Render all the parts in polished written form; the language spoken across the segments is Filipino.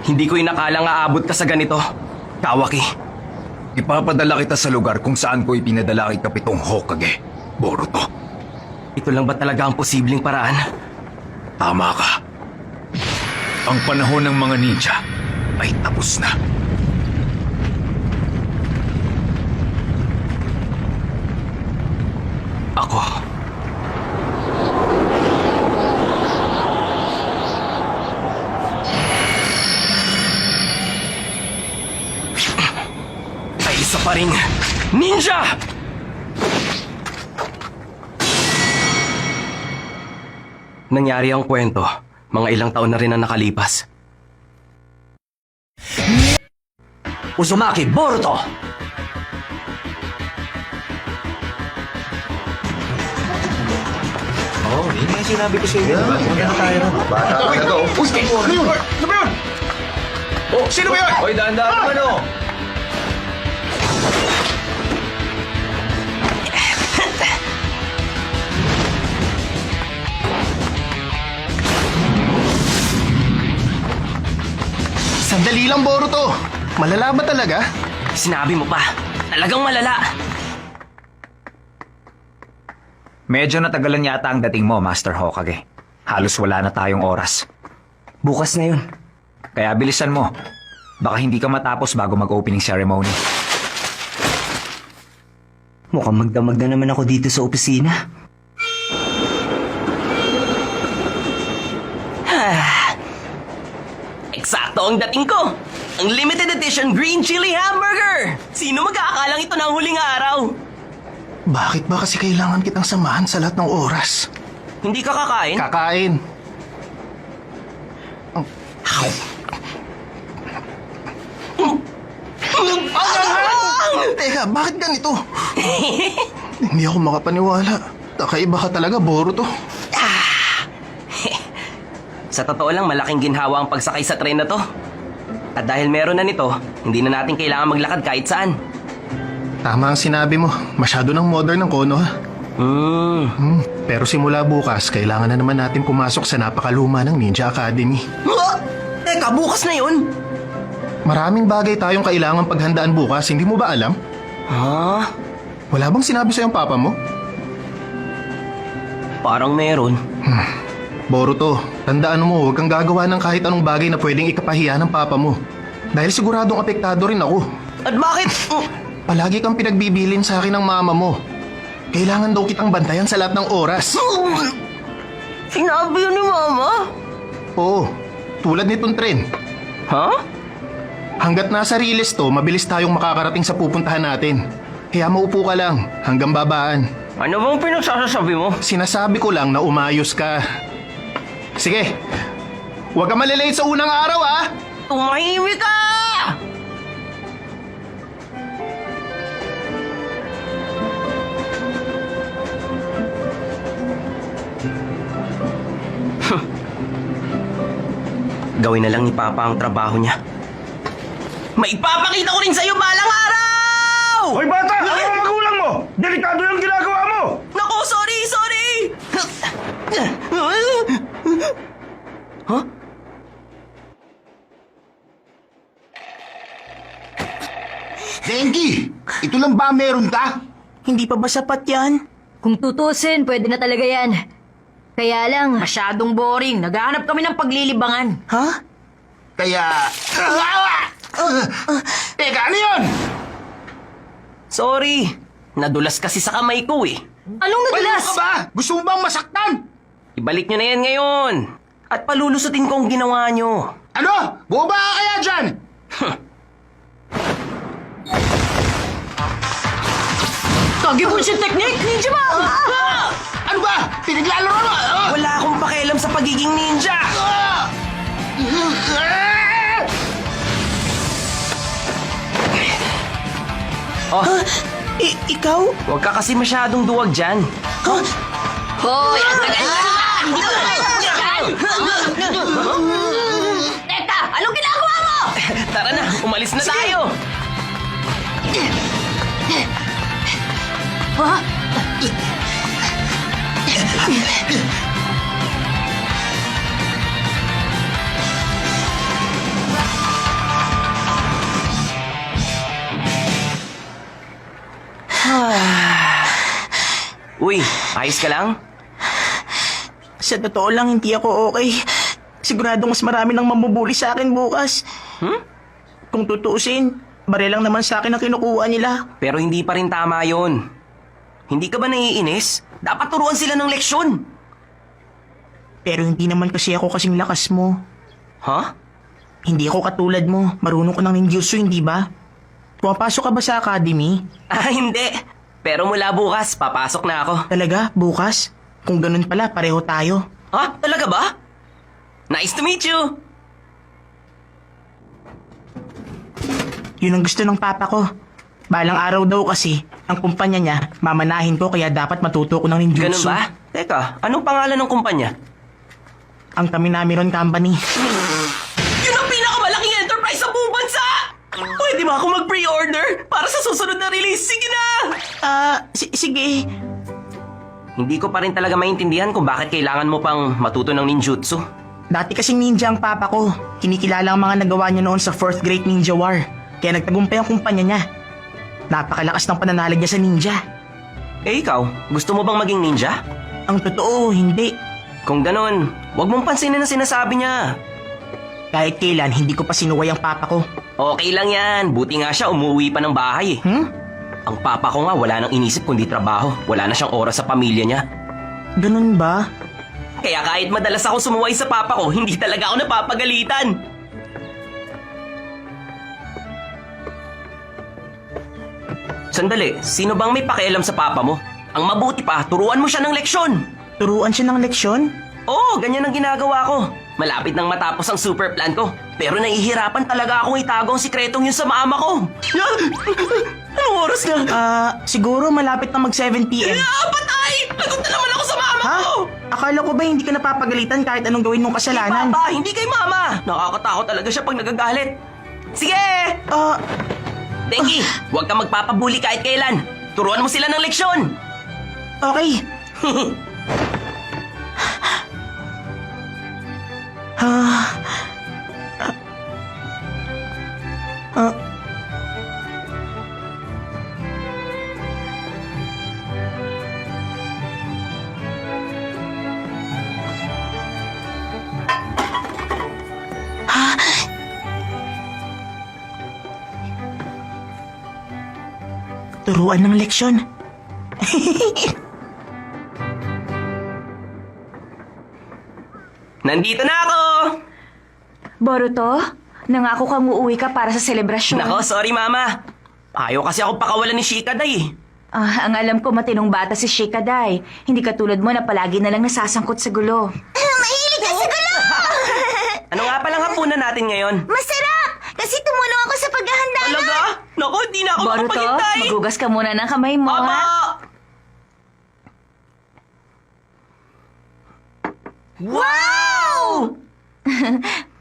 Hindi ko inakalang aabot ka sa ganito, Kawaki. Ipapadala kita sa lugar kung saan ko ipinadala kay Kapitong Hokage, Boruto. Ito lang ba talaga ang posibleng paraan? Tama ka. Ang panahon ng mga ninja ay tapos na. Ako. Ay isa pa ring ninja! Nangyari ang kwento, mga ilang taon na rin ang nakalipas. Uzumaki Boruto! Oo, yun nga yung sinabi ko sa inyo. Punta na tayo. Bata ka na to. Uy, ano yun? Ano ba yun? Oh, sino ba yun? Hoy, dahan-dahan naman o. Sandali lang, Boruto. Malala ba talaga? Sinabi mo pa, talagang malala. Medyo natagalan yata ang dating mo, Master Hokage. Halos wala na tayong oras. Bukas na yun. Kaya bilisan mo. Baka hindi ka matapos bago mag-opening ceremony. Mukhang magdamag na naman ako dito sa opisina. Eksakto ang dating ko! Ang limited edition green chili hamburger! Sino mag-aakalang ito ng huling araw? Bakit ba kasi kailangan kitang samahan sa lahat ng oras? Hindi ka kakain? Kakain. Teka, bakit ganito? Hindi ako makapaniwala. Kakaiba ka talaga, Boruto. Sa totoo lang, malaking ginhawa ang pagsakay sa tren na to. At dahil meron na nito, hindi na natin kailangan maglakad kahit saan. Tama ang sinabi mo. Masyado ng modern ng Kono, ha? Pero simula bukas, kailangan na naman natin pumasok sa napakaluma ng Ninja Academy. Teka, bukas na yun? Maraming bagay tayong kailangan paghandaan bukas, hindi mo ba alam? Ha? Wala bang sinabi sa'yo ang papa mo? Parang meron. Boruto, tandaan mo, huwag kang gagawa ng kahit anong bagay na pwedeng ikapahiya ng papa mo. Dahil siguradong apektado rin ako. At bakit? Palagi kang pinagbibilin sa akin ng mama mo. Kailangan daw kitang bantayan sa lahat ng oras. Sinabi yun ni Mama? Oo, tulad nitong tren. Ha? Hanggat nasa riles to, mabilis tayong makakarating sa pupuntahan natin. Kaya maupo ka lang, hanggang babaan. Ano bang pinagsasasabi mo? Sinasabi ko lang na umayos ka. Sige, huwag ka malilate sa unang araw, ha? Tumahimik ka! Gawin na lang ni Papa ang trabaho niya. Maipapakita ko rin sa'yo balang araw! Hoy bata! Ano ang magulang mo? Delikado yung ginagawa mo! Naku, sorry! Huh? Denki! Ito lang ba meron ka? Hindi pa ba sapat yan? Kung tutusin, pwede na talaga yan. Kaya lang, Masyadong boring. Naghahanap kami ng paglilibangan. Ha? Kaya... Teka, ano yun? Sorry. Nadulas kasi sa kamay ko eh. anong Baliw nadulas? ka ba? Gusto mo bang masaktan? Ibalik nyo na yan ngayon. At palulusutin ko ang ginawa nyo. Ano? Buba ka kaya dyan? Kagi bullshit technique! Ninja ba? Ano ba? Pinaglalaro mo? Wala akong pakialam sa pagiging ninja. Oh, Ikaw? huwag ka kasi masyadong duwag dyan. Hoy, ang tagal na! Teka, anong ginagawa mo? Tara na, umalis na tayo. Ha? Uy, ayos ka lang? Sa totoo lang, hindi ako okay. Sigurado mas marami nang mamubuli sa akin bukas. Kung tutuusin, baril lang naman sa akin ang kinukuha nila. Pero hindi pa rin tama yon. Hindi ka ba naiinis? Dapat turuan sila ng leksyon. Pero hindi naman kasi ako kasing lakas mo. Ha? Hindi ako katulad mo. Marunong ko ng ninjutsu, hindi ba? Pumapasok ka ba sa academy? Ah, hindi. Pero mula bukas, papasok na ako. Talaga? Bukas? Kung ganun pala, pareho tayo. Ha? Talaga ba? Nice to meet you! Yun ang gusto ng papa ko. Balang araw daw kasi, ang kumpanya niya, mamanahin ko kaya dapat matuto ko ng Ganun ninjutsu. ba? Teka, anong pangalan ng kumpanya? Ang Kaminamiron Company. Yun ang pinakamalaking enterprise sa buong bansa! Pwede ba ako mag-pre-order para sa susunod na release? Sige na! Sige. Hindi ko pa rin talaga maintindihan kung bakit kailangan mo pang matuto ng ninjutsu. Dati kasing ninja ang papa ko. Kinikilala ang mga nagawa niya noon sa 4th Great Ninja War. Kaya nagtagumpay ang kumpanya niya. Napakalakas ng pananalig niya sa ninja. Eh ikaw, gusto mo bang maging ninja? Ang totoo, hindi. Kung ganon, huwag mong pansinin ang sinasabi niya. Kahit kailan, hindi ko pa sinuway ang papa ko. Okay lang yan, buti nga siya umuwi pa ng bahay eh. Ang papa ko nga wala nang inisip kundi trabaho. Wala na siyang oras sa pamilya niya. Ganun ba? Kaya kahit madalas ako sumuway sa papa ko, hindi talaga ako napapagalitan. Sandali, sino bang may pakialam sa papa mo? Ang mabuti pa, turuan mo siya ng leksyon. Turuan siya ng leksyon? Oo, ganyan ang ginagawa ko. Malapit nang matapos ang super plan ko. Pero nahihirapan talaga akong itago ang sikretong yun sa mama ko. Anong oras na? Siguro malapit na mag 7 p.m. Patay! Lagot na naman ako sa mama Ha? ko! Akala ko ba hindi ka napapagalitan kahit anong gawin mong kasalanan? Papa, hindi kay mama. Nakakatakot talaga siya pag nagagalit. Sige! Denki, huwag kang magpapabuli kahit kailan. Turuan mo sila ng leksyon. Okay. Turuan ng leksyon. Nandito na ako! Boruto, nangako kang uuwi ka para sa selebrasyon. Nako, sorry mama. Ayaw kasi ako pakawalan ni Shikaday eh. Ang alam ko matinong bata si Shikaday. Hindi katulad mo na palagi na lang nasasangkot sa gulo. Mahilig ka sa gulo! Ano nga palang hapunan natin ngayon? Masarap! Kasi tumulong ako sa paghahanda na. Talaga? Naku, hindi na ako Boruto, makapaghintay. magugas ka muna ng kamay mo, Aba! ha? Wow!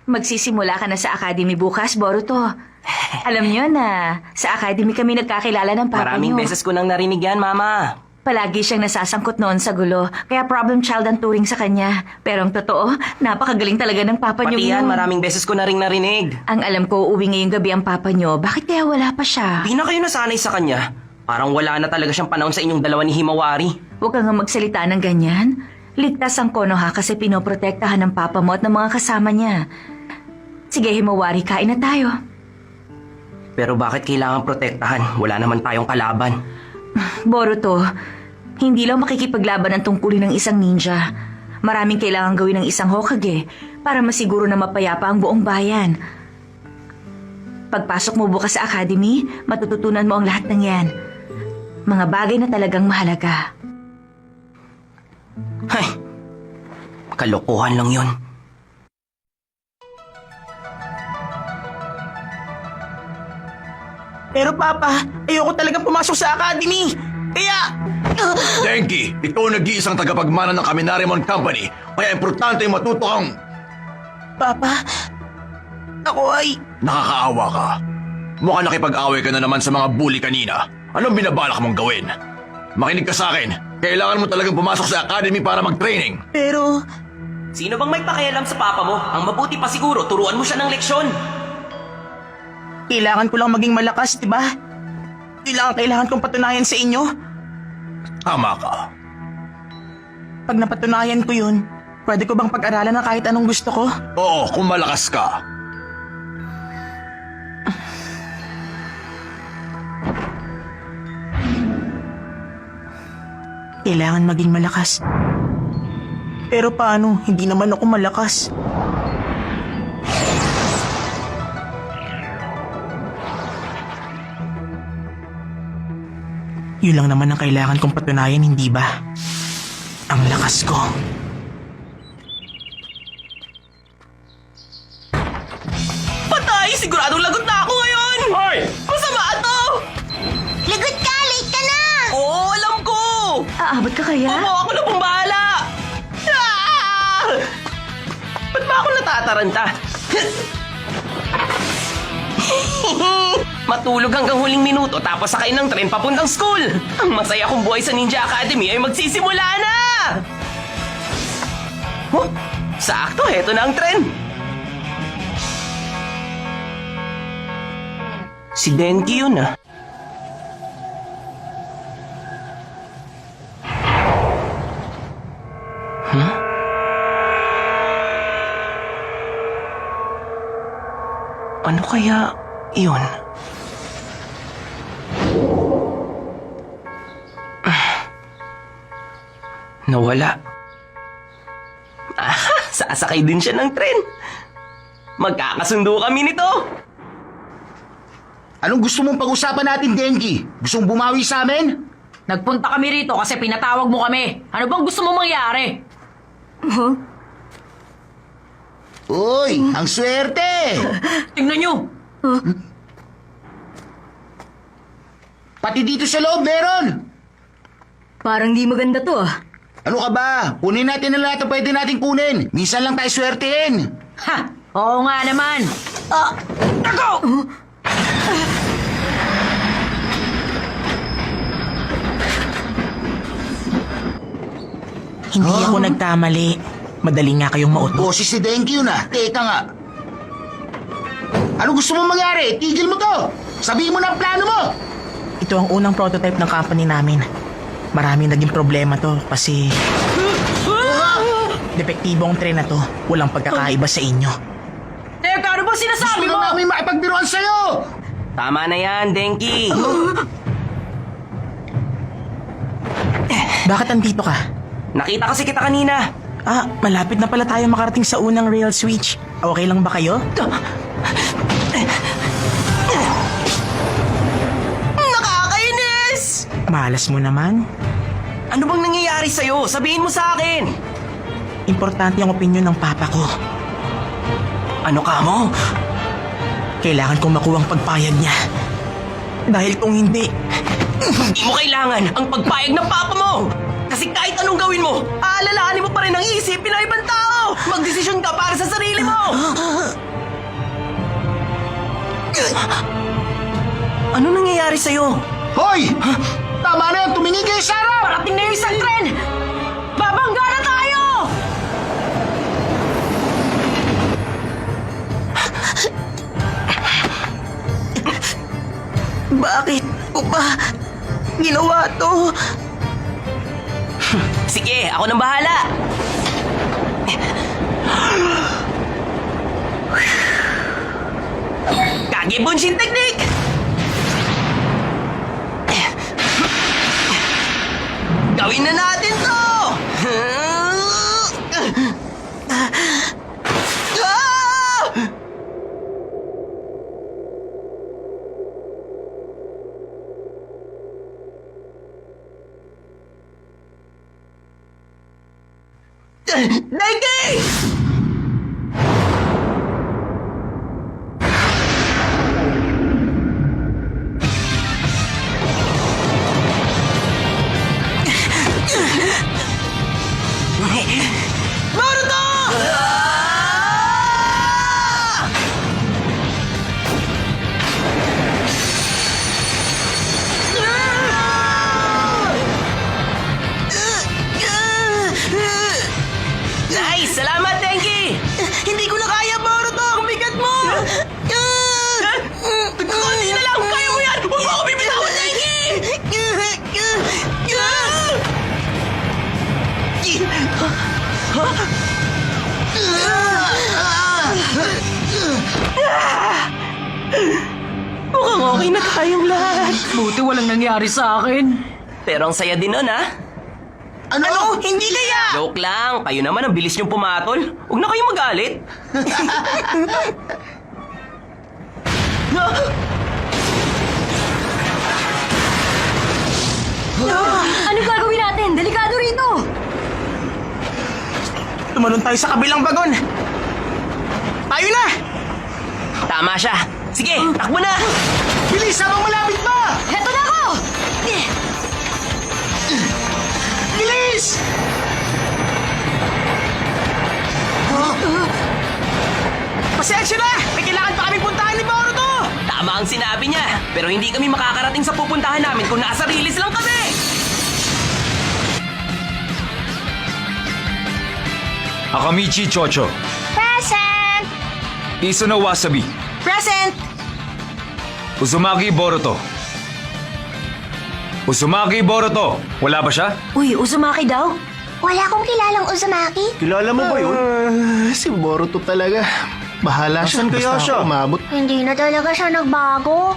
Magsisimula ka na sa academy bukas, Boruto. Alam niyo na, sa academy kami nagkakilala ng papa Maraming niyo. beses ko nang narinig yan, mama. Palagi siyang nasasangkot noon sa gulo, kaya problem child ang turing sa kanya. Pero ang totoo, napakagaling talaga ng papa niyo. Pati yan, maraming beses ko na rin narinig. Ang alam ko, uwi ngayong gabi ang papa niyo. Bakit kaya wala pa siya? Di na kayo nasanay sa kanya. Parang wala na talaga siyang panahon sa inyong dalawa ni Himawari. Huwag kang nga magsalita ng ganyan. Ligtas ang Konoha kasi pinoprotektahan ng papa mo at ng mga kasama niya. Sige, Himawari, kain na tayo. Pero bakit kailangan protektahan? Wala naman tayong kalaban. Boruto, hindi lang makikipaglaban ang tungkulin ng isang ninja. Maraming kailangan gawin ng isang Hokage para masiguro na mapayapa ang buong bayan. Pagpasok mo bukas sa academy, matututunan mo ang lahat ng yan. Mga bagay na talagang mahalaga. Hay, kalokohan lang yun. Pero papa, ayoko talagang pumasok sa academy. Kaya... Denki, ikaw ang nag-iisang tagapagmana ng Kaminarimon Company. Kaya importante yung matuto kang Papa, ako ay... nakakaawa ka. Mukhang nakipag-away ka na naman sa mga bully kanina. Anong binabalak mong gawin? Makinig ka sa akin. Kailangan mo talagang pumasok sa academy para mag-training. Pero... Sino bang may pakialam sa papa mo? Ang mabuti pa siguro, turuan mo siya ng leksyon. Kailangan ko lang maging malakas, di ba? Kailangan kong patunayan sa inyo. Tama ka. Pag napatunayan ko yun, pwede ko bang pag-aralan ng kahit anong gusto ko? Oo, kung malakas ka. Kailangan maging malakas. Pero paano? Hindi naman ako malakas. Yun lang naman ang kailangan kong patunayan, hindi ba? Ang lakas ko. Patay! Siguradong lagot na ako ngayon! Hoy! Masama to! Lagot ka! Late ka na! Oo, alam ko! Aabot ka kaya? Oo, ako na pong bahala! Ah! Ba't ba ako natataranta? Matulog hanggang huling minuto tapos sakay ng tren papuntang school. Ang masaya kong buhay sa Ninja Academy ay magsisimula na! Huh? Sakto, heto na ang tren. Si Denki yun ah. Huh? Ano kaya yun? Nawala. Sasakay din siya ng tren. Magkakasundo kami nito. Anong gusto mong pag-usapan natin, Denki? Gusto mong bumawi sa amin? Nagpunta kami rito kasi pinatawag mo kami. Ano bang gusto mo mangyari? Uy, ang swerte! Tingnan nyo! Pati dito sa loob meron! Parang di maganda to ah. Ano ka ba? Kunin natin ang lahat na pwede natin kunin. Minsan lang tayo swertein. Ha! Oo nga naman! Hindi ako nagkamali. Madali nga kayong mauto. Boses si Denki yun ah. Teka nga. Ano gusto mong mangyari? Tigil mo to! Sabihin mo na ang plano mo! Ito ang unang prototype ng company namin. Maraming naging problema to kasi... Depektibo ang tren na to. Walang pagkakaiba sa inyo. Teka, ano ba sinasabi Gusto mo? na namin makipagbiruan sa'yo! Tama na yan, Denki. Bakit andito ka? Nakita kasi kita kanina. Ah, malapit na pala tayo makarating sa unang rail switch. Okay lang ba kayo? Nakakainis! Malas mo naman. Ano bang nangyayari sa'yo? Sabihin mo sa akin. Importante ang opinyon ng papa ko. Ano ka mo? Kailangan kong makuha ang pagpayag niya. Dahil kung hindi, Hindi mo kailangan ang pagpayag ng papa mo! Kasi kahit anong gawin mo, aalalahanin mo pa rin ang isipin ng ibang tao! Magdesisyon ka para sa sarili mo! Ano nangyayari sa'yo? Hoy! Tama na yan! Tumingin kayo sa harap! Parating na yung isang tren! Babangga na tayo! bakit ko ba ginawa to? Sige, ako nang bahala! Kage Bunshin Technique! Gawin na natin to! Ah! Nike! Naruto! Nice! Salamat! Okay na tayong lahat. Buti walang nangyari sa akin. Pero ang saya din nun, ha? Ano? Hindi kaya! Joke lang. Kayo naman ang bilis niyong pumatol. Huwag na kayong magalit. Ano gagawin natin? Delikado rito! Tumalon tayo sa kabilang bagon. Tayo na! Tama siya. Sige, takbo na! Bilis, habang malapit pa! Heto na ako! Bilis! Pasensya na! May kailangan pa kaming puntahan ni Boruto! Tama ang sinabi niya. Pero hindi kami makakarating sa pupuntahan namin kung nasa rilis lang kami. Akamichi Chocho. Present! Isuno Wasabi. Present! Uzumaki Boruto. Uzumaki Boruto. Wala ba siya? Uy, Uzumaki daw? Wala akong kilalang Uzumaki. Kilala mo ba yun? Si Boruto talaga. Bahala siya. Basta ako umabot. Hindi na talaga siya nagbago.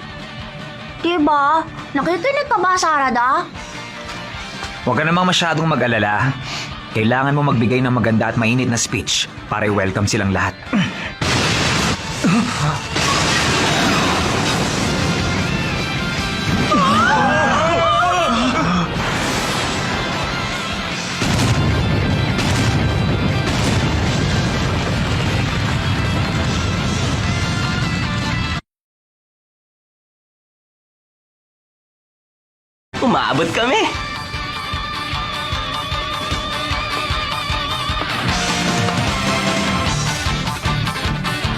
Diba? Nakikinig ka ba, Sarada? Huwag ka namang masyadong mag-alala. Kailangan mo magbigay ng maganda at mainit na speech para i-welcome silang lahat. Umabot kami.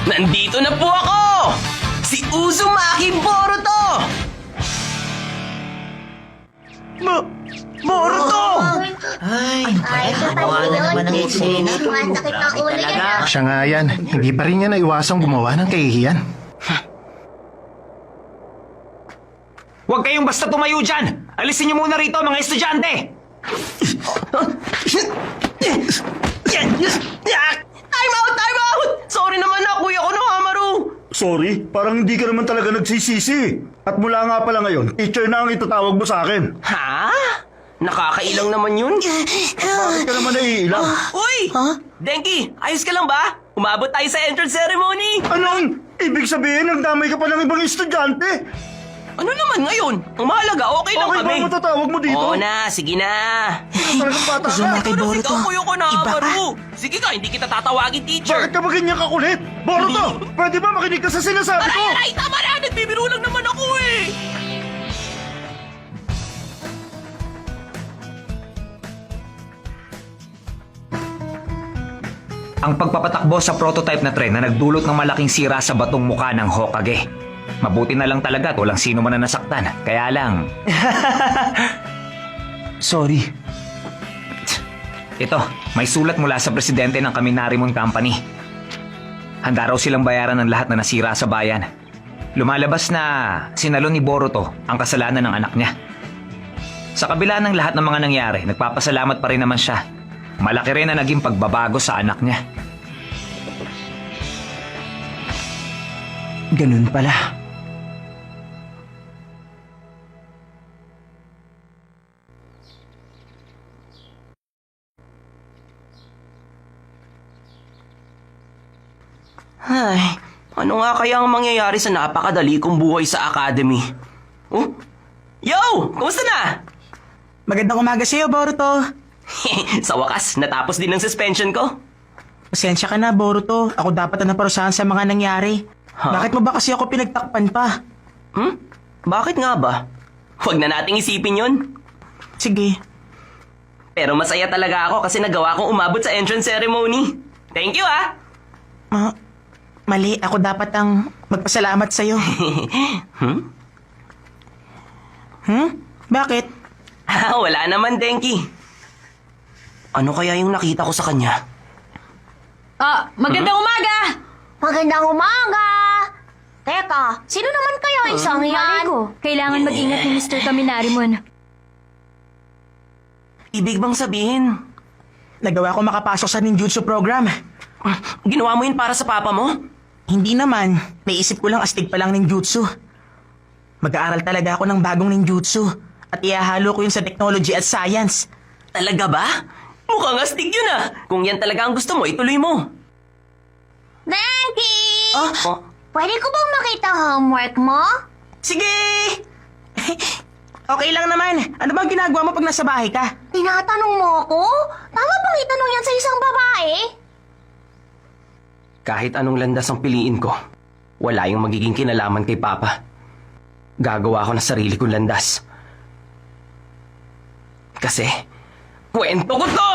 Nandito na po ako! Si Uzumaki Boruto! Boruto! Gawa na naman ng eksena. Sakit ng ulo niya. Siya nga yan. Hindi pa rin niya naiwasang gumawa ng kahihiyan. Huwag kayong basta tumayo dyan! Alisin niyo muna rito, mga estudyante! Time out! Time out! Sorry naman na, kuya ko no, Hamaru! Sorry, parang hindi ka naman talaga nagsisisi. At mula nga pala ngayon, teacher na ang itatawag mo sa akin. Ha? Nakakailang naman yun? Bakit ka naman naiilang? Uy! Denki, ayos ka lang ba? Umabot tayo sa entrance ceremony! Anong? Ibig sabihin, nagdamay ka pa ng ibang estudyante? Ano naman ngayon? Ang mahalaga, okay lang Okay kami. ba matatawag mo dito? Oo na, sige na. Talagang bata ka. Uzumaki Boruto. Ikaw, kuya ko na, Iba ka. Hamaru. Sige ka, hindi kita tatawagin, teacher. Bakit ka ba ganyan kakulit? Boruto, pwede ba makinig ka sa sinasabi ko? Aray, tama na! Nagbibiro lang naman ako eh! Ang pagpapatakbo sa prototype na tren na nagdulot ng malaking sira sa batong muka ng Hokage. Mabuti na lang talaga at walang sino man na nasaktan. Kaya lang, Sorry. ito, may sulat mula sa presidente ng Kaminarimon Company. Handa raw silang bayaran ng lahat na nasira sa bayan. Lumalabas na sinalo ni Boruto ang kasalanan ng anak niya. Sa kabila ng lahat ng mga nangyari, nagpapasalamat pa rin naman siya. Malaki rin na naging pagbabago sa anak niya. Ganun pala. Ay, ano nga kaya ang mangyayari sa napakadali kong buhay sa academy? Oh? Yo! Kumusta na? Magandang umaga sa'yo, Boruto. Sa wakas, natapos din ang suspension ko. Pasensya ka na, Boruto. Ako dapat na naparusahan sa mga nangyari. Bakit mo ba kasi ako pinagtakpan pa? Bakit nga ba? Huwag na nating isipin yon. Sige. Pero masaya talaga ako kasi nagawa kong umabot sa entrance ceremony. Thank you, ah! Mali, ako dapat ang magpasalamat sa'yo. Bakit? Wala naman, Denki. Ano kaya yung nakita ko sa kanya? Magandang umaga! Magandang umaga! Teka, sino naman kaya isang yan? Kailangan mag-ingat ni Mr. Kaminarimon. Ibig bang sabihin, Nagawa ko makapasok sa ninjutsu program. ginawa mo yun para sa papa mo? Hindi naman. Naisip ko lang astig pa lang ninjutsu. Mag-aaral talaga ako ng bagong ninjutsu at ihahalo ko yun sa technology at science. Talaga ba? Mukhang astig yun ah. Kung yan talaga ang gusto mo, ituloy mo. Denki! Oh? Pwede ko bang makita homework mo? Sige! Okay lang naman. Ano bang ginagawa mo pag nasa bahay ka? Tinatanong mo ako? Tama bang itanong yan sa isang babae? Kahit anong landas ang piliin ko, wala yung magiging kinalaman kay Papa. Gagawa ko ng sarili kong landas. Kasi, kwento ko to!